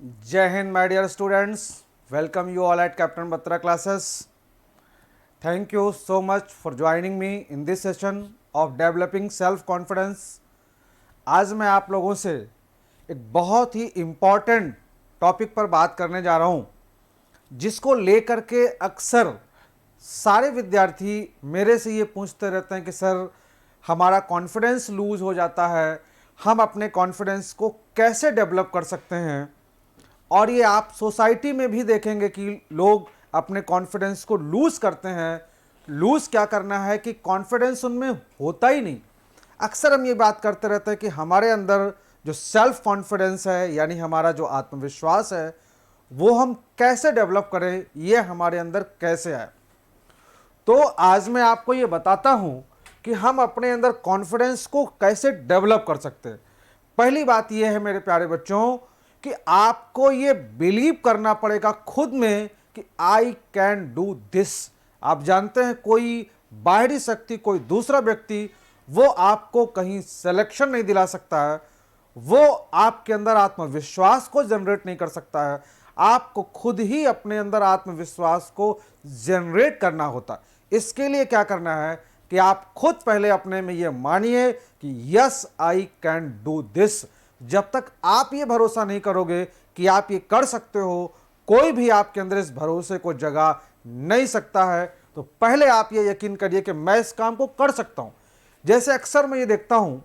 Jai Hind, my dear students. Welcome you all at Captain Batra classes. Thank you so much for joining me in this session of developing self confidence. आज मैं आप लोगों से एक बहुत ही important topic पर बात करने जा रहा हूँ, जिसको लेकर के अक्सर सारे विद्यार्थी मेरे से ये पूछते रहते हैं कि सर हमारा कॉन्फिडेंस लूज़ हो जाता है, हम अपने कॉन्फिडेंस को कैसे डेवलप कर सकते हैं। और ये आप सोसाइटी में भी देखेंगे कि लोग अपने कॉन्फिडेंस को लूज़ करते हैं। लूज़ क्या करना है कि कॉन्फिडेंस उनमें होता ही नहीं। अक्सर हम ये बात करते रहते हैं कि हमारे अंदर जो सेल्फ कॉन्फिडेंस है, यानी हमारा जो आत्मविश्वास है, वो हम कैसे डेवलप करें, ये हमारे अंदर कैसे आए। तो आज मैं आपको ये बताता हूँ कि हम अपने अंदर कॉन्फिडेंस को कैसे डेवलप कर सकते हैं। पहली बात यह है मेरे प्यारे बच्चों कि आपको ये बिलीव करना पड़ेगा खुद में कि आई कैन डू दिस। आप जानते हैं कोई बाहरी शक्ति, कोई दूसरा व्यक्ति वो आपको कहीं सिलेक्शन नहीं दिला सकता है, वो आपके अंदर आत्मविश्वास को जनरेट नहीं कर सकता है। आपको खुद ही अपने अंदर आत्मविश्वास को जनरेट करना होता है। इसके लिए क्या करना है कि आप खुद पहले अपने में ये मानिए कि yes I can do this. जब तक आप ये भरोसा नहीं करोगे कि आप ये कर सकते हो, कोई भी आपके अंदर इस भरोसे को जगा नहीं सकता है। तो पहले आप ये यकीन करिए कि मैं इस काम को कर सकता हूं। जैसे अक्सर मैं ये देखता हूं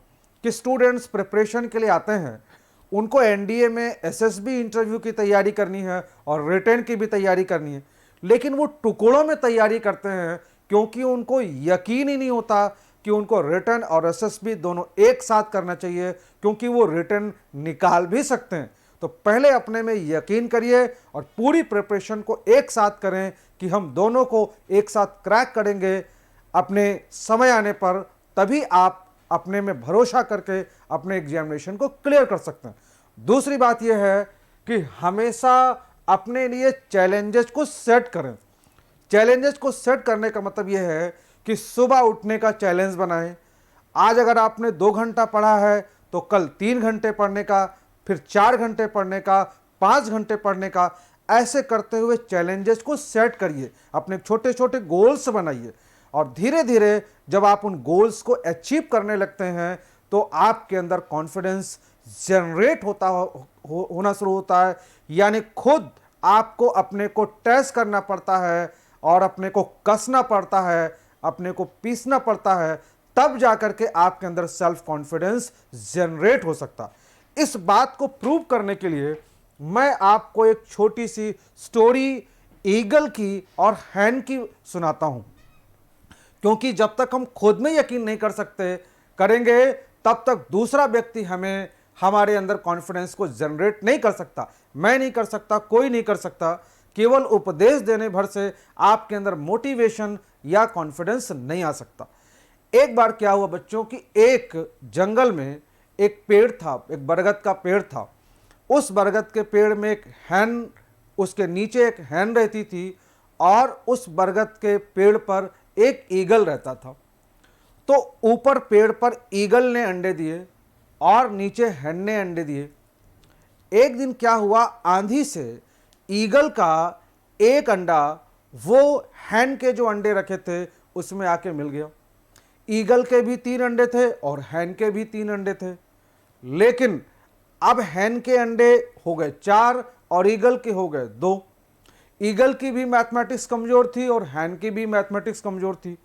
कि स्टूडेंट्स प्रिपरेशन के लिए आते हैं, उनको एनडीए में एसएसबी इंटरव्यू की तैयारी करनी है और रिटेन की भी तैयारी करनी है, लेकिन वो टुकड़ों में तैयारी करते हैं क्योंकि उनको यकीन ही नहीं होता कि उनको रिटन और एसएसबी दोनों एक साथ करना चाहिए, क्योंकि वो रिटन निकाल भी सकते हैं। तो पहले अपने में यकीन करिए और पूरी प्रिपरेशन को एक साथ करें कि हम दोनों को एक साथ क्रैक करेंगे अपने समय आने पर। तभी आप अपने में भरोसा करके अपने एग्जामिनेशन को क्लियर कर सकते हैं। दूसरी बात यह है कि हमेशा अपने लिए चैलेंजेस को सेट करें। चैलेंजेस को सेट करने का मतलब यह है कि सुबह उठने का चैलेंज बनाएं। आज अगर आपने 2 घंटा पढ़ा है तो कल 3 घंटे पढ़ने का, फिर 4 घंटे पढ़ने का, 5 घंटे पढ़ने का। ऐसे करते हुए चैलेंजेस को सेट करिए, अपने छोटे छोटे गोल्स बनाइए और धीरे धीरे जब आप उन गोल्स को अचीव करने लगते हैं तो आपके अंदर कॉन्फिडेंस जनरेट होना शुरू होता है। यानी खुद आपको अपने को टेस्ट करना पड़ता है और अपने को कसना पड़ता है, अपने को पीसना पड़ता है, तब जाकर के आपके अंदर सेल्फ कॉन्फिडेंस जनरेट हो सकता। इस बात को प्रूव करने के लिए मैं आपको एक छोटी सी स्टोरी ईगल की और हैन की सुनाता हूं, क्योंकि जब तक हम खुद में यकीन नहीं कर सकते करेंगे तब तक दूसरा व्यक्ति हमें हमारे अंदर कॉन्फिडेंस को जनरेट नहीं कर सकता। मैं नहीं कर सकता, कोई नहीं कर सकता। केवल उपदेश देने भर से आपके अंदर मोटिवेशन या कॉन्फिडेंस नहीं आ सकता। एक बार क्या हुआ बच्चों कि एक जंगल में एक पेड़ था, एक बरगद का पेड़ था। उस बरगद के पेड़ में एक हैन, उसके नीचे एक हैन रहती थी और उस बरगद के पेड़ पर एक ईगल रहता था। तो ऊपर पेड़ पर ईगल ने अंडे दिए और नीचे हैन ने अंडे दिए। एक दिन क्या हुआ, आंधी से ईगल का एक अंडा वो हैन के जो अंडे रखे थे उसमें आके मिल गया। ईगल के भी 3 अंडे थे और हैन के भी 3 अंडे थे, लेकिन अब हैन के अंडे हो गए 4 और ईगल के हो गए 2। ईगल की भी मैथमेटिक्स कमजोर थी और हैन की भी मैथमेटिक्स कमजोर थी।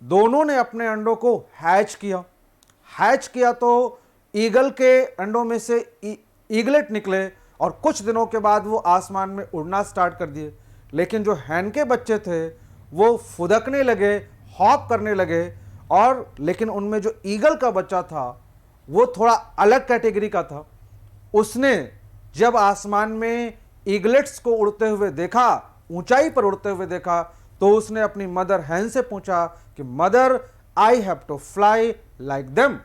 दोनों ने अपने अंडों को हैच किया तो ईगल के अंडों में से ईगलेट निकले और कुछ दिनों के बाद वो आसमान में उड़ना स्टार्ट कर दिए। लेकिन जो हैन के बच्चे थे वो फुदकने लगे, हॉप करने लगे। और लेकिन उनमें जो ईगल का बच्चा था वो थोड़ा अलग कैटेगरी का था। उसने जब आसमान में ईगलेट्स को उड़ते हुए देखा, ऊंचाई पर उड़ते हुए देखा, तो उसने अपनी मदर हैन से पूछा कि mother I have to fly like them.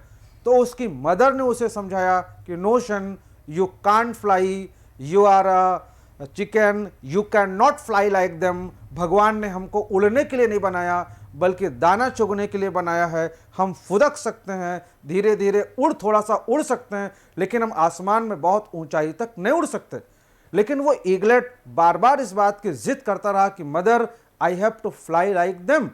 तो उसकी मदर ने उसे समझाया कि no son, you can't fly, you are a chicken, you can not fly like them. भगवान ने हमको उड़ने के लिए नहीं बनाया बल्कि दाना चुगने के लिए बनाया है। हम फुदक सकते हैं, धीरे धीरे थोड़ा सा उड़ सकते हैं, लेकिन हम आसमान में बहुत ऊंचाई तक नहीं उड़ सकते। लेकिन वो ईगलेट बार बार इस बात की जिद करता रहा कि mother I have to fly like them.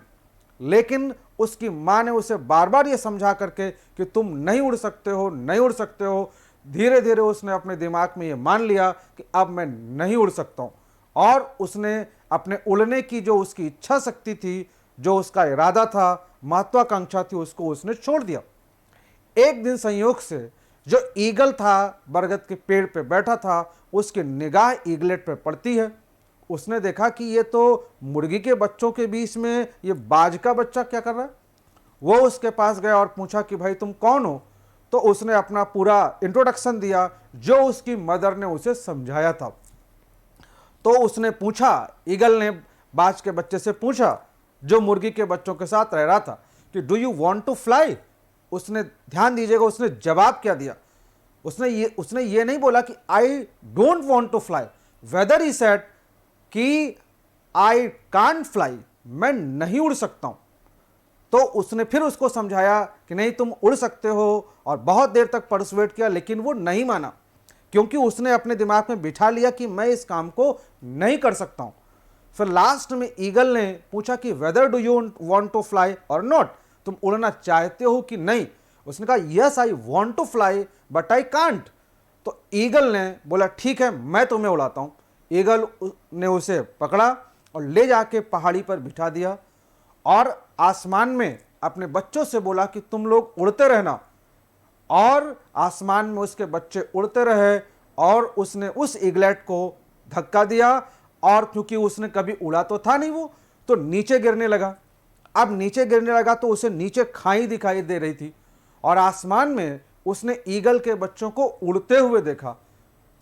लेकिन उसकी माँ ने उसे बार बार ये समझा करके कि तुम नहीं उड़ सकते हो, नहीं उड़ सकते हो। धीरे धीरे उसने अपने दिमाग में ये मान लिया कि अब मैं नहीं उड़ सकता हूँ, और उसने अपने उड़ने की जो उसकी इच्छा शक्ति थी, जो उसका इरादा था, महत्वाकांक्षा थी, उसको उसने छोड़ दिया। एक दिन संयोग से जो ईगल था बरगद के पेड़ पे बैठा था, उसकी निगाह ईगलेट पे पड़ती है। उसने देखा कि ये तो मुर्गी के बच्चों के बीच में ये बाज का बच्चा क्या कर रहा है। वो उसके पास गया और पूछा कि भाई तुम कौन हो। तो उसने अपना पूरा इंट्रोडक्शन दिया जो उसकी मदर ने उसे समझाया था। तो उसने पूछा, ईगल ने बाज के बच्चे से पूछा जो मुर्गी के बच्चों के साथ रह रहा था कि do you want to fly. उसने, ध्यान दीजिएगा, उसने जवाब क्या दिया। उसने ये नहीं बोला कि I don't want to fly, whether he said कि आई कांट फ्लाई, मैं नहीं उड़ सकता हूं। तो उसने फिर उसको समझाया कि नहीं तुम उड़ सकते हो, और बहुत देर तक परसुएट किया, लेकिन वो नहीं माना, क्योंकि उसने अपने दिमाग में बिठा लिया कि मैं इस काम को नहीं कर सकता हूं। फिर लास्ट में ईगल ने पूछा कि whether do you want to fly और नॉट, तुम उड़ना चाहते हो कि नहीं। उसने कहा yes I want to fly but I can't. तो ईगल ने बोला ठीक है मैं तुम्हें उड़ाता हूं। ईगल ने उसे पकड़ा और ले जाके पहाड़ी पर बिठा दिया, और आसमान में अपने बच्चों से बोला कि तुम लोग उड़ते रहना। और आसमान में उसके बच्चे उड़ते रहे, और उसने उस ईगलेट को धक्का दिया, और क्योंकि उसने कभी उड़ा तो था नहीं वो, तो नीचे गिरने लगा। अब नीचे गिरने लगा तो उसे नीचे खाई दिखाई दे रही थी, और आसमान में उसने ईगल के बच्चों को उड़ते हुए देखा।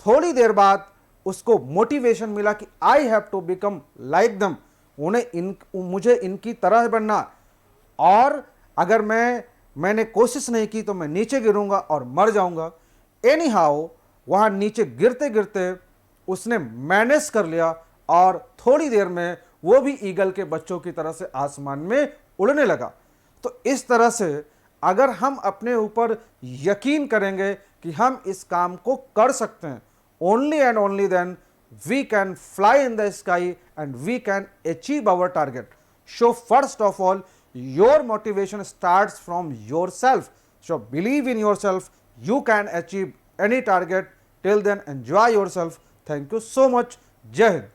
थोड़ी देर बाद उसको मोटिवेशन मिला कि I have to become like them, मुझे इनकी तरह बनना, और अगर मैंने कोशिश नहीं की तो मैं नीचे गिरूंगा और मर जाऊंगा। एनी हाउ वहां नीचे गिरते गिरते उसने मैनेज कर लिया, और थोड़ी देर में वो भी ईगल के बच्चों की तरह से आसमान में उड़ने लगा। तो इस तरह से अगर हम अपने ऊपर यकीन करेंगे कि हम इस काम को कर सकते हैं, only and only then we can fly in the sky and we can achieve our target. So first of all your motivation starts from yourself. So believe in yourself, you can achieve any target. Till then enjoy yourself. Thank you so much. Jai Hind.